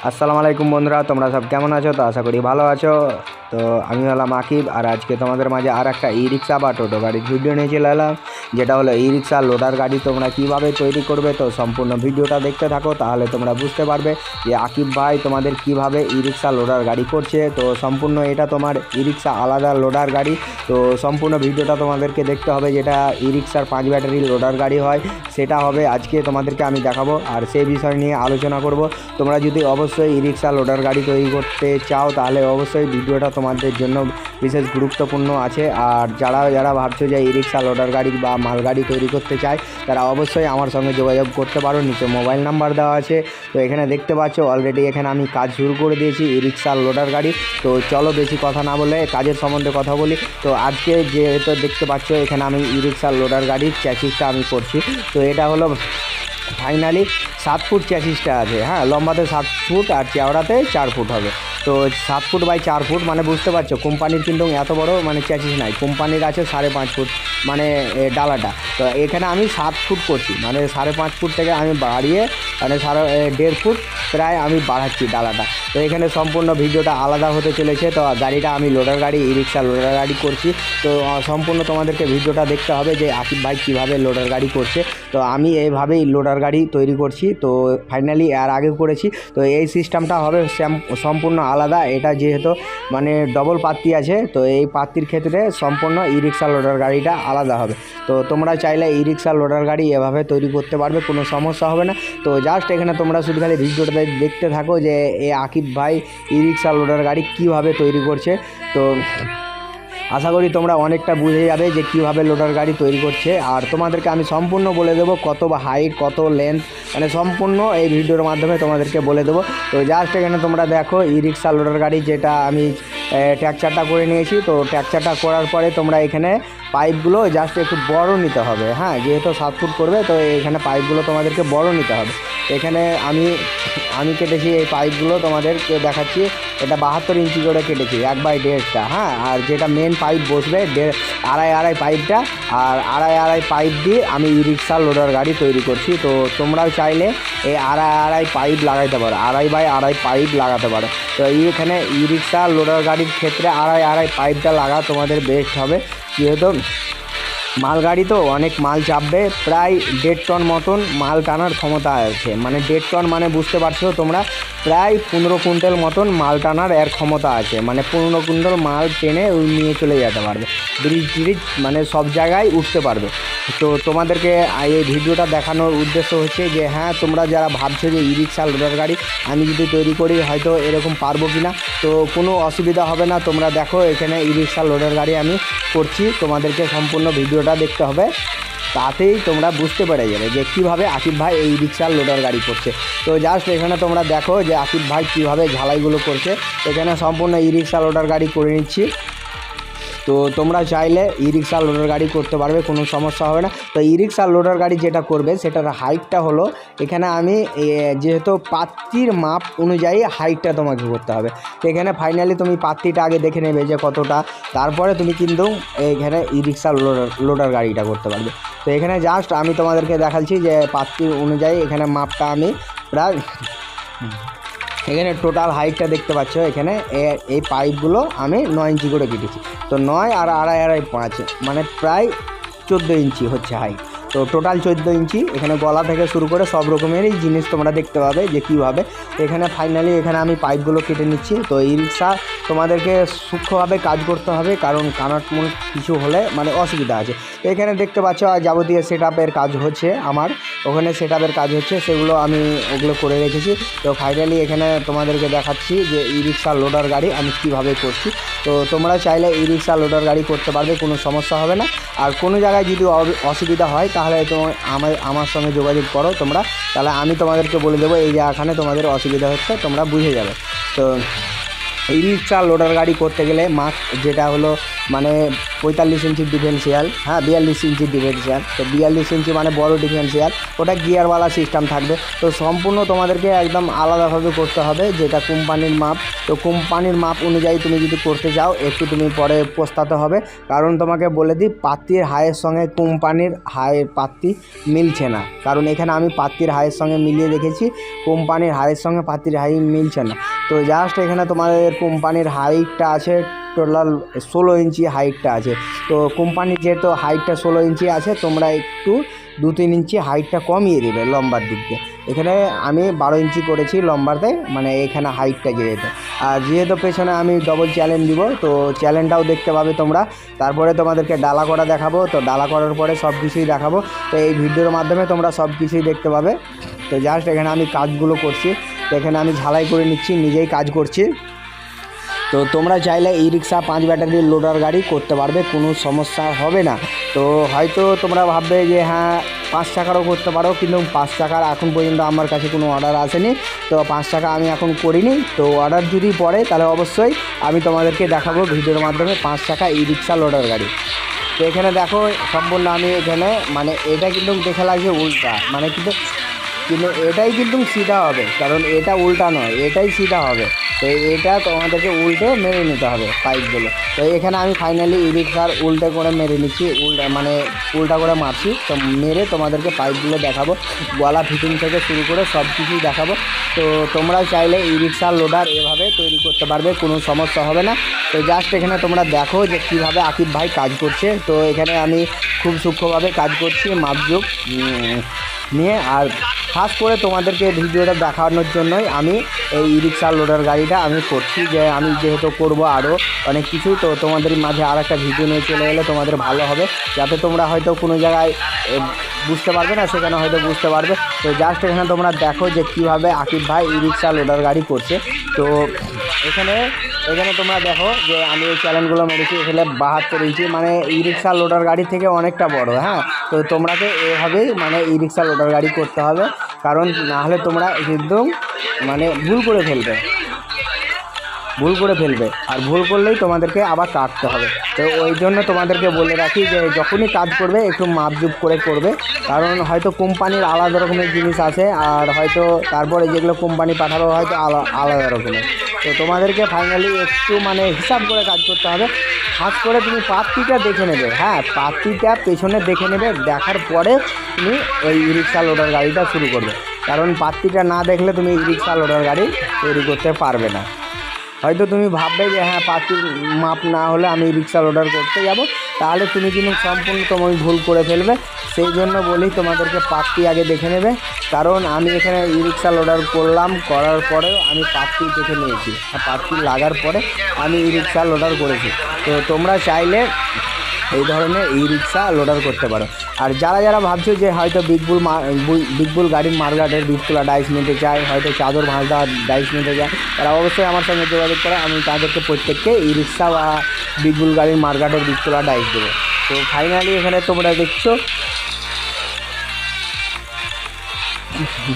আসসালামু আলাইকুম বন্ধুরা, তোমরা সব কেমন আছো? তো আশা করি ভালো আছো। তো আমি হলাম আকিব, আর আজকে তোমাদের মাঝে আর একটা ই রিক্সা বা টোটো গাড়ির ভিডিও নিয়ে চলে এলাম, যেটা হলো ই রিক্সা লোডার গাড়ি তোমরা কিভাবে তৈরি করবে। তো সম্পূর্ণ ভিডিওটা দেখতে থাকো, তাহলে তোমরা বুঝতে পারবে যে আকিব ভাই তোমাদের কিভাবে ই রিক্সা লোডার গাড়ি করছে। তো সম্পূর্ণ এটা তোমার ই রিক্সা আলাদা লোডার গাড়ি। তো সম্পূর্ণ ভিডিওটা তোমাদেরকে দেখতে হবে। যেটা ই রিক্সার 5 ব্যাটারি লোডার গাড়ি হয়, সেটা হবে আজকে তোমাদেরকে আমি দেখাবো, আর সেই বিষয় নিয়ে আলোচনা করব। তোমরা যদি অবশ্যই ই রিক্সা লোডার গাড়ি তৈরি করতে চাও, তাহলে অবশ্যই ভিডিওটা তোমাদের জন্য বিশেষ গুরুত্বপূর্ণ আছে। আর যারা ভাবছো যে ই রিক্সা লোডার গাড়ি বা মালগাড়ি তৈরি করতে চায়, তারা অবশ্যই আমার সঙ্গে যোগাযোগ করতে পারো। নিচে মোবাইল নাম্বার দেওয়া আছে। তো এখানে দেখতে পাচ্ছ অলরেডি এখানে আমি কাজ শুরু করে দিয়েছি ই রিক্সা লোডার গাড়ি। তো চলো বেশি কথা না বলে কাজের সম্বন্ধে কথা বলি। তো আজকে যেহেতু দেখতে পাচ্ছ এখানে আমি ই রিক্সা লোডার গাড়ির চ্যাসিসটা আমি করছি। তো এটা হলো ফাইনালি 7 ফুট চ্যাসিসটা আছে। হ্যাঁ, লম্বাতে 7 ফুট আর চওড়াতে 4 ফুট হবে। তো 7 ফুট বাই 4 ফুট মানে বুঝতে পারছো, কোম্পানির কিন্তু এত বড় মানে চ্যাসিস নাই। কোম্পানির আছে 5.5 ফুট মানে ডালাটা। তো এখানে আমি 7 ফুট করছি, মানে 5.5 ফুট থেকে আমি বাড়িয়ে মানে 1.5 ফুট প্রায় আমি বাড়াচ্ছি ডালাটা। তো এখানে সম্পূর্ণ ভিডিওটা আলাদা হতে চলেছে। তো গাড়িটা আমি লোডার গাড়ি, ই রিক্সা লোডার গাড়ি করছি। তো সম্পূর্ণ তোমাদেরকে ভিডিওটা দেখতে হবে যে আকিব ভাই কীভাবে লোডার গাড়ি করছে। তো আমি এইভাবেই লোডার গাড়ি তৈরি করছি। তো ফাইনালি এর আগে করেছি। তো এই সিস্টেমটা হবে সম্পূর্ণ আলাদা। এটা যেহেতু মানে ডবল পাত্তি আছে, তো এই পাত্তির ক্ষেত্রে সম্পূর্ণ ই রিক্সা লোডার গাড়িটা আলাদা হবে। তো তোমরা চাইলে ই রিক্সা লোডার গাড়ি এভাবে তৈরি করতে পারবে, কোনো সমস্যা হবে না। তো জাস্ট এখানে তোমরা শুধু খালি ভিডিওটা দেখতে থাকো যে এই আকিব ভাই ই রিক্সা লোডার গাড়ি কীভাবে তৈরি করছে। তো আশা করি তোমরা অনেকটা বুঝে যাবে যে কীভাবে লোডার গাড়ি তৈরি করছে। আর তোমাদেরকে আমি সম্পূর্ণ বলে দেবো কত বা হাইট, কত লেন্থ, মানে সম্পূর্ণ এই ভিডিওর মাধ্যমে তোমাদেরকে বলে দেবো। তো জাস্ট এখানে তোমরা দেখো ই রিক্সা লোডার গাড়ি যেটা আমি ট্যাকচারটা করে নিয়েছি। তো ট্যাকচারটা করার পরে তোমরা এখানে পাইপগুলো জাস্ট একটু বড় নিতে হবে। হ্যাঁ, যেহেতু 7 ফুট করবে, তো এখানে পাইপগুলো তোমাদেরকে বড় নিতে হবে। এখানে আমি কেটেছি এই পাইপগুলো, তোমাদেরকে দেখাচ্ছি। এটা 72 ইঞ্চি করে কেটেছি 1/1.5টা। হ্যাঁ, আর যেটা মেন পাইপ বসবে আড়াই পাইপটা, আর আড়াই পাইপ দিয়ে আমি ই রিক্সা লোডার গাড়ি তৈরি করছি। তো তোমরাও চাইলে এই আড়াই পাইপ লাগাইতে পারো, 2.5 পাইপ লাগাতে পারো। তো এখানে ই রিক্সা লোডার গাড়ির ক্ষেত্রে আড়াই পাইপটা লাগা তোমাদের বেস্ট হবে। যেহেতু মালগাড়ি তো অনেক মাল চাপবে, প্রায় 1.5 টন মতন মাল টানার ক্ষমতা আছে। মানে 1.5 টন মানে বুঝতে পারছো তোমরা, প্রায় 15 কুইন্টাল মতন মাল টানার এর ক্ষমতা আছে। মানে 15 কুইন্টাল মাল টেনে নিয়ে চলে যেতে পারবে, ব্রিজ মানে সব জায়গায় উঠতে পারবে। তো তোমাদেরকে এই ভিডিওটা দেখানোর উদ্দেশ্য হচ্ছে যে হ্যাঁ, তোমরা যারা ভাবছো যে ই রিক্সা লোডার গাড়ি আমি যদি তৈরি করি হয়তো এরকম পারবো কি না, তো কোনো অসুবিধা হবে না। তোমরা দেখো এখানে ই রিক্সা লোডার গাড়ি আমি করছি, তোমাদেরকে সম্পূর্ণ ভিডিওটা দেখতে হবে, তাতেই তোমরা বুঝতে পেরে যাবে যে কীভাবে আকিব ভাই এই রিক্সার লোডার গাড়ি করছে। তো জাস্ট এখানে তোমরা দেখো যে আকিব ভাই কীভাবে ঝালাইগুলো করছে। এখানে সম্পূর্ণ ই রিক্সা লোডার গাড়ি করে নিচ্ছি। তো তোমরা চাইলে ই রিক্সা লোডার গাড়ি করতে পারবে, কোনো সমস্যা হবে না। তো ই রিক্সা লোডার গাড়ি যেটা করবে সেটার হাইটটা হলো, এখানে আমি যেহেতু পাত্তির মাপ অনুযায়ী হাইটটা তোমাকে করতে হবে। তো এখানে ফাইনালি তুমি পাত্তিটা আগে দেখে নেবে যে কতটা, তারপরে তুমি কিন্তু এখানে ই রিক্সা লোডার গাড়িটা করতে পারবে। তো এখানে জাস্ট আমি তোমাদেরকে দেখাচ্ছি যে পাত্তির অনুযায়ী এখানে মাপটা আমি প্রায়, এখানে টোটাল হাইটটা দেখতে পাচ্ছ। এখানে এই পাইপগুলো আমি 9 ইঞ্চি করে কেটেছি। তো 9 আর আড়াই 5 মানে প্রায় 14 ইঞ্চি হচ্ছে হাইট। তো টোটাল 14 ইঞ্চি। এখানে গলা থেকে শুরু করে সব রকমেরই জিনিস তোমরা দেখতে পাবে যে কীভাবে। এখানে ফাইনালি এখানে আমি পাইপগুলো কেটে নিচ্ছি। তো ই রিক্সা তোমাদেরকে সূক্ষ্মভাবে কাজ করতে হবে, কারণ কানাটমুন কিছু হলে মানে অসুবিধা আছে। তো এখানে দেখতে পাচ্ছ যাবতীয় সেট আপের কাজ হচ্ছে, আমার ওখানে সেট আপের কাজ হচ্ছে, সেগুলো আমি ওগুলো করে রেখেছি। তো ফাইনালি এখানে তোমাদেরকে দেখাচ্ছি যে ই রিক্সা লোডার গাড়ি আমি কীভাবে করছি। তো তোমরা চাইলে ই রিক্সা লোডার গাড়ি করতে পারবে, কোনো সমস্যা হবে না। আর কোনো জায়গায় যদি অসুবিধা হয় তাহলে আমার সঙ্গে যোগাযোগ করো তোমরা, তাহলে আমি তোমাদেরকে বলে দেবো এই যে এখানে তোমাদের অসুবিধা হচ্ছে, তোমরা বুঝে যাবে। তো ই রিক্সা লোডার গাড়ি করতে গেলে মাস্ক যেটা হলো মানে 45 ইঞ্চির ডিফারেন্সিয়াল, হ্যাঁ 42 ইঞ্চির ডিফারেন্সিয়াল। তো 42 ইঞ্চি মানে বড় ডিফারেন্সিয়াল, ওটা গিয়ারওয়ালা সিস্টেম থাকবে। তো সম্পূর্ণ তোমাদেরকে একদম আলাদাভাবে করতে হবে, যেটা কোম্পানির মাপ। তো কোম্পানির মাপ অনুযায়ী তুমি যদি করতে যাও একটু তুমি পরে পস্তাতে হবে। কারণ তোমাকে বলে দিই, পাত্তির হাইয়ের সঙ্গে কোম্পানির হাইয়ের পাত্তি মিলছে না। কারণ এখানে আমি পাত্তির হাইয়ের সঙ্গে মিলিয়ে দেখেছি, কোম্পানির হাইয়ের সঙ্গে পাত্তির হাই মিলছে না। তো জাস্ট এখানে তোমাদের কোম্পানির হাইটটা আছে টোটাল 16 ইঞ্চি হাইটটা আছে। তো কোম্পানির যেহেতু হাইটটা 16 ইঞ্চি আছে, তোমরা একটু 2-3 ইঞ্চি হাইটটা কমিয়ে দেবে লম্বার দিক দিয়ে। এখানে আমি 12 ইঞ্চি করেছি লম্বাতে, মানে এখানে হাইটটা যেহেতু। আর যেহেতু পেছনে আমি ডবল চ্যালেঞ্জ দিব, তো চ্যালেঞ্জটাও দেখতে পাবে তোমরা। তারপরে তোমাদেরকে ডালা করা দেখাবো, তো ডালা করার পরে সব কিছুই দেখাবো। তো এই ভিডিওর মাধ্যমে তোমরা সব কিছুই দেখতে পাবে। তো জাস্ট এখানে আমি কাজগুলো করছি, তো এখানে আমি ঝালাই করে নিচ্ছি, নিজেই কাজ করছি। তো তোমরা চাইলে ই রিক্সা 5 ব্যাটারির লোডার গাড়ি করতে পারবে, কোনো সমস্যা হবে না। তো হয়তো তোমরা ভাববে যে হ্যাঁ 5 চাকারও করতে পারো, কিন্তু 5 চাকার এখন পর্যন্ত আমার কাছে কোনো অর্ডার আসেনি। তো 5 চাকা আমি এখন করিনি। তো অর্ডার যদি পড়ে তাহলে অবশ্যই আমি তোমাদেরকে দেখাবো ভিডিওর মাধ্যমে 5 চাকা ই রিক্সা লোডার গাড়ি। তো এখানে দেখো সম্পূর্ণ আমি এখানে মানে এটা কিন্তু দেখে লাগছে উল্টা, মানে কিন্তু এটাই কিন্তু সিধা হবে, কারণ এটা উল্টা নয়, এটাই সিধা হবে। তো এটা তোমাদেরকে উল্টে মেরে নিতে হবে পাইপগুলো। তো এখানে আমি ফাইনালি ই রিক্সার উল্টে করে মেরে নিচ্ছি, উল্টা করে মারছি। তো মেরে তোমাদেরকে পাইপগুলো দেখাবো, গলা ফিটিং থেকে শুরু করে সব কিছুই দেখাবো। তো তোমরা চাইলে ই রিক্সার লোডার এভাবে তৈরি করতে পারবে, কোনো সমস্যা হবে না। তো জাস্ট এখানে তোমরা দেখো যে কীভাবে আকিব ভাই কাজ করছে। তো এখানে আমি খুব সূক্ষ্মভাবে কাজ করছি মাপজোক নিয়ে। আর খাস করে তোমাদেরকে ভিডিওটা দেখানোর জন্যই আমি এই ই রিক্সা লোডার গাড়িটা আমি করছি, যে আমি যেহেতু করব আরও অনেক কিছু। তো তোমাদের মাঝে আর একটা ভিডিও নিয়ে চলে এলে তোমাদের ভালো হবে, যাতে তোমরা হয়তো কোনো জায়গায় বুঝতে পারবে না, সেখানে হয়তো বুঝতে পারবে। তো জাস্ট এখানে তোমরা দেখো যে কীভাবে আকিব ভাই ই রিক্সা লোডার গাড়ি করছে। তো এখানে তোমরা দেখো যে আমি এই চ্যানেলগুলো মেরেছি, এখানে 72 ইঞ্চি, মানে ই রিক্সা লোডার গাড়ি থেকে অনেকটা বড়। হ্যাঁ, তো তোমরাকে এভাবেই মানে ই রিক্সা লোডার গাড়ি করতে হবে, কারণ নাহলে তোমরা একদম মানে ভুল করে ফেলবে, আর ভুল করলেই তোমাদেরকে আবার কাটতে হবে। তো ওই জন্য তোমাদেরকে বলে রাখি যে যখনই কাজ করবে একটু মাপজুপ করে করবে, কারণ হয়তো কোম্পানির আলাদা রকমের জিনিস আছে, আর হয়তো তারপরে যেগুলো কোম্পানি পাঠাবে হয়তো আলাদা রকমের। তো তোমাদেরকে ফাইনালি একটু মানে হিসাব করে কাজ করতে হবে। খাস করে তুমি পাত্তিটা দেখে নেবে, হ্যাঁ পাত্তিটা পেছনে দেখে নেবে, দেখার পরে তুমি ওই ই রিক্সা লোডার গাড়িটা শুরু করবে। কারণ পাত্তিটা না দেখলে তুমি ই রিক্সা লোডার গাড়ি তৈরি করতে পারবে না। হয়তো তুমি ভাববে যে হ্যাঁ পাত্তির মাপ না হলে আমি রিক্সা লোডার করতে যাব, তাহলে তুমি কিন্তু সম্পূর্ণ তুমি ভুল করে ফেলবে। সেই জন্য বলি তোমাদেরকে পাত্তি আগে দেখে নেবে, কারণ আমি এখানে ই রিক্সা লোডার করার পরেও আমি পাত্তি দেখে নিয়েছি, আর পাত্তি লাগার পরে আমি ই রিক্সা লোডার করেছি। তো তোমরা চাইলে এই ধরনের ই রিক্সা লোডার করতে পারো। আর যারা ভাবছো যে হয়তো বিগবুল গাড়ির মার্কেটের বীজতলা ডাইস নিতে চায়, হয়তো চাদর ভাঁজদা ডাইস নিতে চায়, তারা অবশ্যই আমার সঙ্গে যোগাযোগ করে, আমি তাদেরকে প্রত্যেককে ই রিক্সা বা বিগবুল গাড়ির মার্কেটের বীজতলা ডাইস দেবো। তো ফাইনালি এখানে তোমরা দেখছো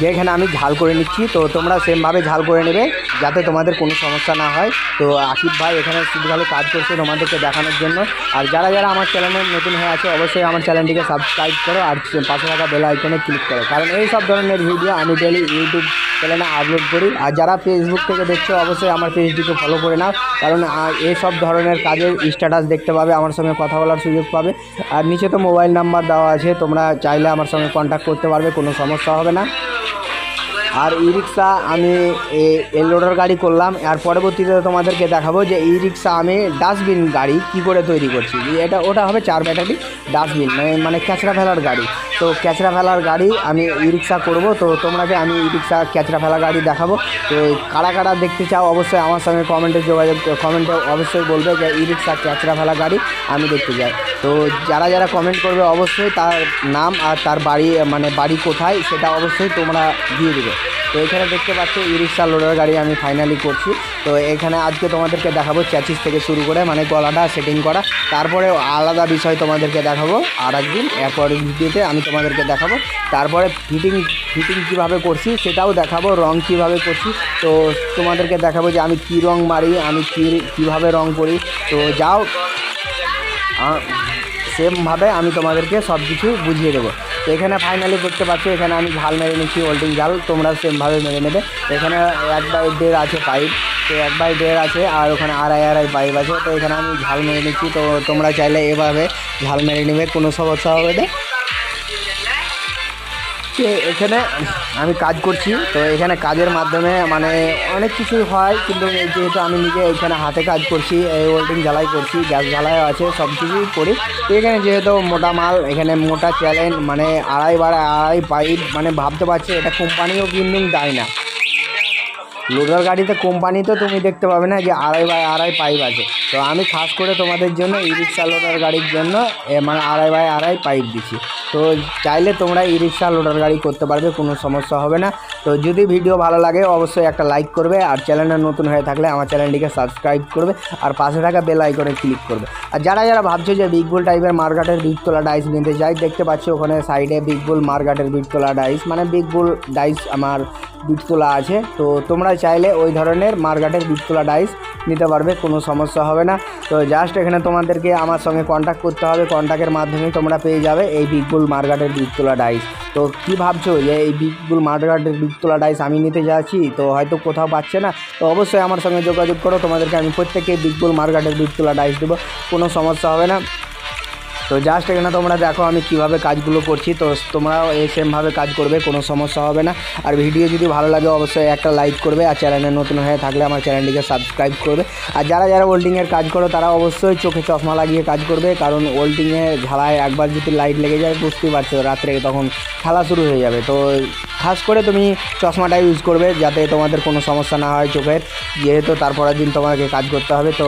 যে এখানে আমি ঝাল করে নিচ্ছি। তো তোমরা সেমভাবে ঝাল করে নেবে যাতে তোমাদের কোনো সমস্যা না হয়। তো আকিব ভাই এখানে শুধু ভালো কাজ করছে তোমাদেরকে দেখানোর জন্য। আর যারা আমার চ্যানেলে নতুন হয়ে আছে অবশ্যই আমার চ্যানেলটিকে সাবস্ক্রাইব করো, আর পাশে থাকা বেল আইকনে ক্লিক করো, কারণ এই সব ধরনের ভিডিও আমি ডেইলি ইউটিউব চ্যানেলে আপলোড করি। আর যারা ফেসবুক থেকে দেখছো অবশ্যই আমার পেজটিকে ফলো করে নাও, কারণ এই সব ধরনের কাজের স্ট্যাটাস দেখতে পাবে, আমার সঙ্গে কথা বলার সুযোগ পাবে। আর নিচে তো মোবাইল নাম্বার দেওয়া আছে, তোমরা চাইলে আমার সঙ্গে কন্ট্যাক্ট করতে পারবে, কোনো সমস্যা হবে না। আর ই রিক্সা আমি এই লোডার গাড়ি করলাম, আর পরবর্তীতে তোমাদেরকে দেখাবো যে ই রিক্সা আমি ডাস্টবিন গাড়ি কি করে তৈরি করছি। ওটা হবে 4 ব্যাটারি ডাস্টবিন, মানে ক্যাচড়া ফেলার গাড়ি। তো ক্যাচড়া ফেলার গাড়ি আমি ই রিক্সা করবো। তো তোমরাকে আমি ই রিক্সা ক্যাচড়া ফেলা গাড়ি দেখাবো। তো কারা দেখতে চাও অবশ্যই আমার সঙ্গে কমেন্টে অবশ্যই বলবে যে ই রিক্সা ক্যাচড়া ফেলা গাড়ি আমি দেখতে চাই। তো যারা কমেন্ট করবে অবশ্যই তার নাম আর তার বাড়ি, মানে বাড়ি কোথায় সেটা অবশ্যই তোমরা দিয়ে দেবে। তো এখানে দেখতে পাচ্ছ ই রিক্সা লোডার গাড়ি আমি ফাইনালি করছি। তো এখানে আজকে তোমাদেরকে দেখাবো চ্যাচিস থেকে শুরু করে মানে গলাটা সেটিং করা, তারপরে আলাদা বিষয় তোমাদেরকে দেখাবো আর একদিন এরপরের ভিডিওতে আমি তোমাদেরকে দেখাবো। তারপরে ফিটিং কীভাবে করছি সেটাও দেখাবো, রং কীভাবে করছি তো তোমাদেরকে দেখাবো যে আমি কী রং মারি, আমি কীভাবে রং করি। তো যাও সেমভাবে আমি তোমাদেরকে সব কিছু বুঝিয়ে দেবো। তো এখানে ফাইনালি দেখতে পাচ্ছ এখানে আমি ঝাল মেরে নিচ্ছি, ওল্ডিং ঝাল, তোমরা সেমভাবে মেরে নেবে। এখানে 1/1.5 আছে পাইপ, তো 1/1.5 আছে আর ওখানে 2.5 পাইপ আছে। তো এখানে আমি ঝাল মেরে নিচ্ছি, তো তোমরা চাইলে এভাবে ঝাল মেরে নেবে, কোনো সমস্যা হবে না। এখানে আমি কাজ করছি, তো এখানে কাজের মাধ্যমে মানে অনেক কিছু হয়, কিন্তু যেহেতু আমি নিজে এখানে হাতে কাজ করছি, এই ওয়েল্ডিং ঝালাই করছি, গ্যাস ঝালাই আছে, সব কিছুই করি। তো এখানে যেহেতু মোটা মাল, এখানে মোটা চ্যালেঞ্জ মানে 2.5 পাইপ, মানে ভাবতে পারছি এটা কোম্পানিও কিন্তু দেয় না। লোডার গাড়িতে কোম্পানি তো তুমি দেখতে পাবে না যে 2.5 পাইপ আছে। তো আমি খাস করে তোমাদের জন্য ই রিক্সা লোডার গাড়ির জন্য মানে 2.5 পাইপ দিচ্ছি। তো চাইলে তোমরা ই রিক্সা লোডার গাড়ি করতে পারবে, কোনো সমস্যা হবে না। তো যদি ভিডিও ভালো লাগে অবশ্যই একটা লাইক করবে, আর চ্যানেলে নতুন হয়ে থাকলে আমার চ্যানেলটিকে সাবস্ক্রাইব করবে, আর পাশে থাকা বেল আইকনে ক্লিক করবে। আর যারা ভাবছো যে বিগ বুল টাইপের মার্কেটের বিটতলা ডাইস নিতে চাই, দেখতে পাচ্ছ ওখানে সাইডে বিগ বুল মার্কেটের বিটতলা ডাইস, মানে বিগ বুল ডাইস আমার বিটতলা আছে। তো তোমরা চাইলে ওই ধরনের মার্কেটের বিটতলা ডাইস নিতে পারবে, কোনো সমস্যা হবে না। তো জাস্ট এখানে তোমাদেরকে আমার সঙ্গে কন্ট্যাক্ট করতে হবে, কন্ট্যাক্টের মাধ্যমে তোমরা পেয়ে যাবে এই বিগ বুল মার্কেটের বিটতলা ডাইস। তো কী ভাবছো যে এই বিগ বুল মার্কেটের বিটতলা ডাইস আমি নিতে যাচ্ছি, তো হয়তো কোথাও পাচ্ছে না, তো অবশ্যই আমার সঙ্গে যোগাযোগ করো, তোমাদেরকে আমি প্রত্যেককে বিগ বুল মার্কেটের বিটতলা ডাইস দেবো, কোনো সমস্যা হবে না। তো জাস্ট এখানে তোমরা দেখো আমি কিভাবে কাজগুলো করছি, তো তোমরাও এই সেমভাবে কাজ করবে, কোনো সমস্যা হবে না। আর ভিডিও যদি ভালো লাগে অবশ্যই একটা লাইক করবে, আর চ্যানেলে নতুন হয়ে থাকলে আমার চ্যানেলটিকে সাবস্ক্রাইব করবে। আর যারা ওল্ডিংয়ের কাজ করো তারা অবশ্যই চোখে চশমা লাগিয়ে কাজ করবে, কারণ ওল্ডিংয়ে ঝালায় একবার যদি লাইট লেগে যায় বুঝতেই পারছো রাত্রে তখন খেলা শুরু হয়ে যাবে। তো খাস করে তুমি চশমাটা ইউজ করবে যাতে তোমাদের কোনো সমস্যা না হয় চোখের, যেহেতু তারপরের দিন তোমাকে কাজ করতে হবে। তো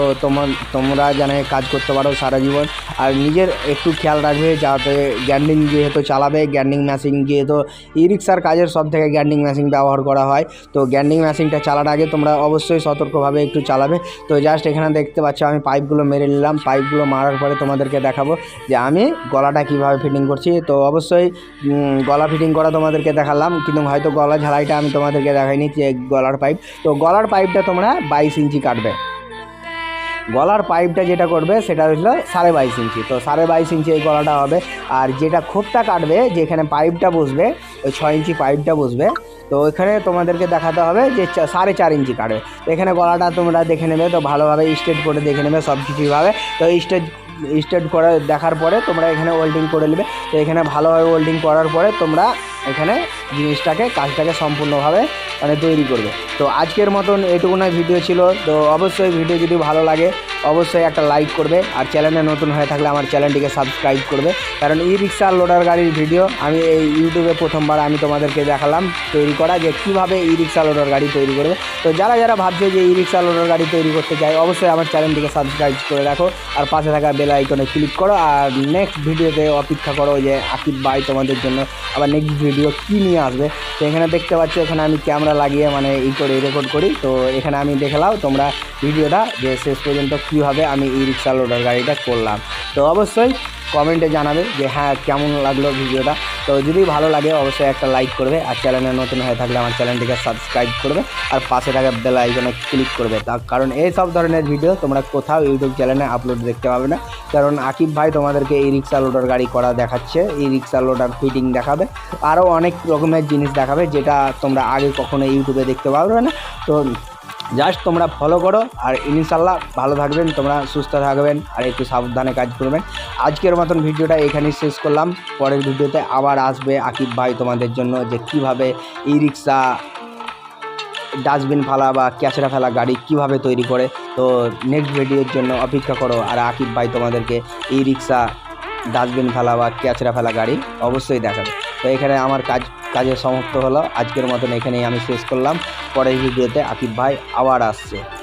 তোমরা যেন কাজ করতে পারো সারা জীবন, আর নিজের একটু খেয়াল রাখবে যাতে গ্যান্ডিং যেহেতু চালাবে, গ্যান্ডিং মেশিন যেহেতু ই রিক্সার কাজের সব থেকে গ্যান্ডিং মেশিন ব্যবহার করা হয়, তো গ্যান্ডিং মেশিনটা চালানোর আগে তোমরা অবশ্যই সতর্কভাবে একটু চালাবে। তো জাস্ট এখানে দেখতে পাচ্ছ আমি পাইপগুলো মেরে নিলাম, পাইপগুলো মারার পরে তোমাদেরকে দেখাবো যে আমি গলাটা কীভাবে ফিটিং করছি। তো অবশ্যই গলা ফিটিং করা তোমাদেরকে দেখালাম, কিন্তু হয়তো গলা ঝালাইটা আমি তোমাদেরকে দেখাইনি যে গলার পাইপ। তো গলার পাইপটা তোমরা 22 ইঞ্চি কাটবে, গলার পাইপটা যেটা করবে সেটা হলো 22.5 ইঞ্চি। তো 22.5 ইঞ্চি এই গলাটা হবে, আর যেটা খোপটা কাটবে যেখানে পাইপটা বসবে ওই 6 ইঞ্চি পাইপটা বসবে, তো ওইখানে তোমাদেরকে দেখাতে হবে যে 4.5 ইঞ্চি কাটবে। তো এখানে গলাটা তোমরা দেখে নেবে, তো ভালোভাবে স্ট্রেট করে দেখে নেবে সব কিছুইভাবে। তো স্ট্রেট করে দেখার পরে তোমরা এখানে ওয়েল্ডিং করে নেবে। তো এখানে ভালোভাবে ওয়েল্ডিং করার পরে তোমরা এখানে কাজটাকে সম্পূর্ণভাবে মানে তৈরি করবে। তো আজকের মতন এটুকুনাই ভিডিও ছিল। তো অবশ্যই ভিডিও যদি ভালো লাগে অবশ্যই একটা লাইক করবে, আর চ্যানেলে নতুন হয়ে থাকলে আমার চ্যানেলটিকে সাবস্ক্রাইব করবে, কারণ ই রিক্সা লোডার গাড়ির ভিডিও আমি এই ইউটিউবে প্রথমবার আমি তোমাদেরকে দেখালাম তৈরি করা, যে কীভাবে ই রিক্সা লোডার গাড়ি তৈরি করবে। তো যারা ভাবছে যে ই রিক্সা লোডার গাড়ি তৈরি করতে চায় অবশ্যই আমার চ্যানেলটিকে সাবস্ক্রাইব করে রাখো, আর পাশে থাকা বেল আইকনে ক্লিক করো, আর নেক্সট ভিডিওতে অপেক্ষা করো যে আকিব ভাই তোমাদের জন্য আবার নেক্সট ভিডিও কী নিয়ে আসবে। তো এখানে দেখতে পাচ্ছ এখানে আমি ক্যামেরা লাগিয়ে মানে রেকর্ড করি। তো এখানে আমি দেখলাম তোমরা ভিডিওটা যে শেষ পর্যন্ত কীভাবে আমি ই রিক্সা লোডার গাড়িটা করলাম। তো অবশ্যই কমেন্টে জানাবে যে হ্যাঁ কেমন লাগলো ভিডিওটা। তো যদি ভালো লাগে অবশ্যই একটা লাইক করবে, আর চ্যানেলে নতুন হয়ে থাকলে আমার চ্যানেলটিকে সাবস্ক্রাইব করবে, আর পাশে থাকা বেল আইকনে ক্লিক করবে। তার কারণ এই সব ধরনের ভিডিও তোমরা কোথাও ইউটিউব চ্যানেলে আপলোড দেখতে পাবে না, কারণ আকিব ভাই তোমাদেরকে ই রিক্সা লোডার গাড়ি করা দেখাচ্ছে, ই রিক্সা লোডার ফিটিং দেখাবে, আরও অনেক রকমের জিনিস দেখাবে যেটা তোমরা আগে কখনো ইউটিউবে দেখতে পারবে না। তো জাস্ট তোমরা ফলো করো, আর ইনশাল্লাহ ভালো থাকবেন, তোমরা সুস্থ থাকবেন, আর একটু সাবধানে কাজ করবেন। আজকের মতন ভিডিওটা এখানেই শেষ করলাম, পরের ভিডিওতে আবার আসবে আকিব ভাই তোমাদের জন্য যে কীভাবে ই রিক্সা ডাস্টবিন ফেলা বা ক্যাচড়া ফেলা গাড়ি কিভাবে তৈরি করে। তো নেক্সট ভিডিওর জন্য অপেক্ষা করো, আর আকিব ভাই তোমাদেরকে ই রিক্সা ডাস্টবিন ফেলা বা ক্যাচড়া ফেলা গাড়ি অবশ্যই দেখাবে। তো এখানে আমার কাজের সমাপ্ত হলো, আজকের মতন এখানেই আমি শেষ করলাম। পরের ভিডিওতে আকিব ভাই আবার আসছে।